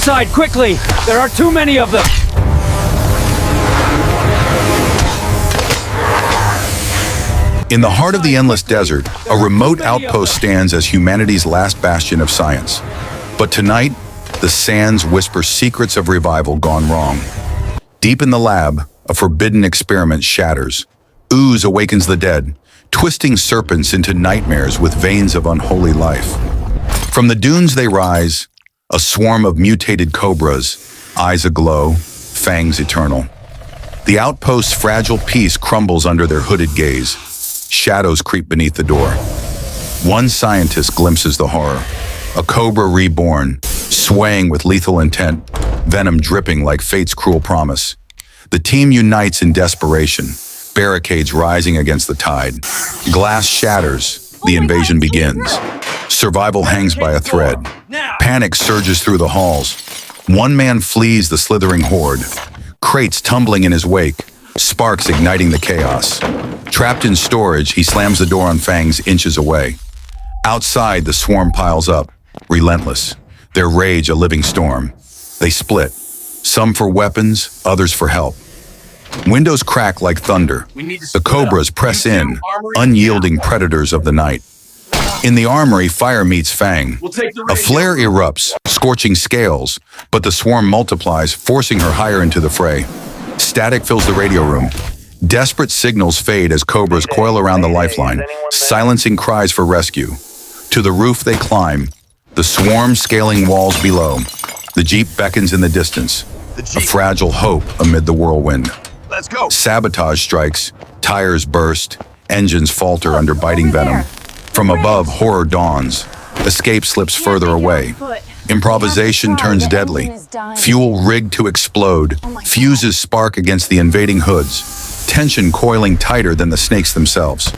inside, quickly! There are too many of them! In the heart of the endless desert, a remote outpost stands as humanity's last bastion of science. But tonight, the sands whisper secrets of revival gone wrong. Deep in the lab, a forbidden experiment shatters. Ooze awakens the dead, twisting serpents into nightmares with veins of unholy life. From the dunes they rise, a swarm of mutated cobras, eyes aglow, fangs eternal. The outpost's fragile peace crumbles under their hooded gaze. Shadows creep beneath the door. One scientist glimpses the horror. A cobra reborn, swaying with lethal intent, venom dripping like fate's cruel promise. The team unites in desperation, barricades rising against the tide. Glass shatters, the invasion begins. Survival hangs by a thread. Panic surges through the halls. One man flees the slithering horde, crates tumbling in his wake, sparks igniting the chaos. Trapped in storage, he slams the door on Fang's inches away. Outside, the swarm piles up, relentless, their rage a living storm. They split, some for weapons, others for help. Windows crack like thunder. The cobras press in, unyielding predators of the night. In the armory, fire meets Fang. A flare erupts, scorching scales, but the swarm multiplies, forcing her higher into the fray. Static fills the radio room. Desperate signals fade as cobras coil around the lifeline, silencing cries for rescue. To the roof they climb, the swarm scaling walls below. The jeep beckons in the distance, a fragile hope amid the whirlwind. Let's go. Sabotage strikes, tires burst, engines falter under biting venom. From above, horror dawns. Escape slips further away. Improvisation turns deadly. Fuel rigged to explode, fuses spark against the invading hoods. Tension coiling tighter than the snakes themselves.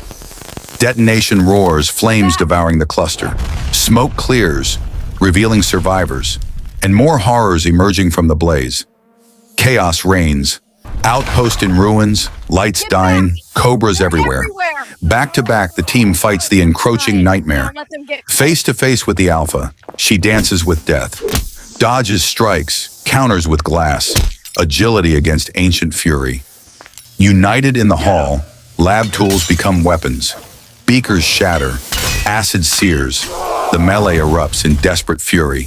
Detonation roars, flames devouring the cluster. Smoke clears, revealing survivors, and more horrors emerging from the blaze. Chaos reigns. Outpost in ruins, lights dying, cobras everywhere. Back to back, the team fights the encroaching nightmare. Face to face with the Alpha, she dances with death. Dodges strikes, counters with glass, agility against ancient fury. United in the hall, lab tools become weapons. Beakers shatter, acid sears. The melee erupts in desperate fury.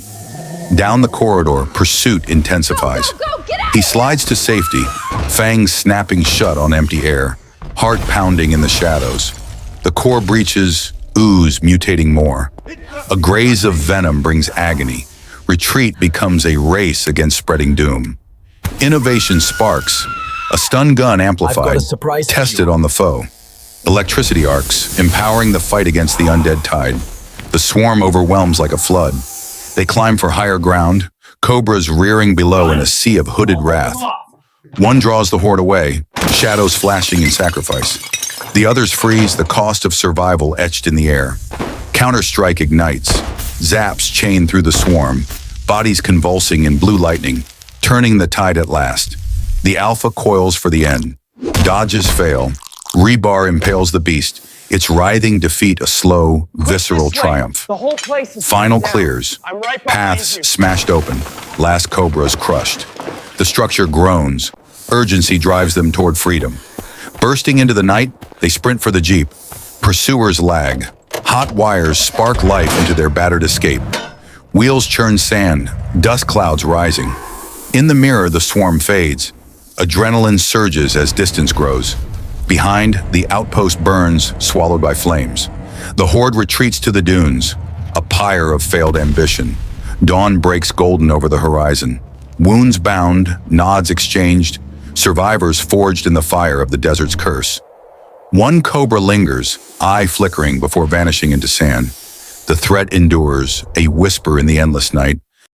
Down the corridor, pursuit intensifies. He slides to safety, fangs snapping shut on empty air, heart pounding in the shadows. The core breaches, ooze mutating more. A graze of venom brings agony. Retreat becomes a race against spreading doom. Innovation sparks. A stun gun amplified, tested on the foe. Electricity arcs, empowering the fight against the undead tide. The swarm overwhelms like a flood. They climb for higher ground, cobras rearing below in a sea of hooded wrath. One draws the horde away, shadows flashing in sacrifice. The others freeze, the cost of survival etched in the air. Counter-strike ignites, zaps chain through the swarm, bodies convulsing in blue lightning, turning the tide at last. The Alpha coils for the end. Dodges fail. Rebar impales the beast, its writhing defeat a slow, visceral triumph. Final clears, paths smashed open, last cobras crushed. The structure groans, urgency drives them toward freedom. Bursting into the night, they sprint for the jeep. Pursuers lag, hot wires spark life into their battered escape. Wheels churn sand, dust clouds rising. In the mirror, the swarm fades. Adrenaline surges as distance grows. Behind, the outpost burns, swallowed by flames. The horde retreats to the dunes, a pyre of failed ambition. Dawn breaks golden over the horizon. Wounds bound, nods exchanged, survivors forged in the fire of the desert's curse. One cobra lingers, eye flickering before vanishing into sand. The threat endures, a whisper in the endless night.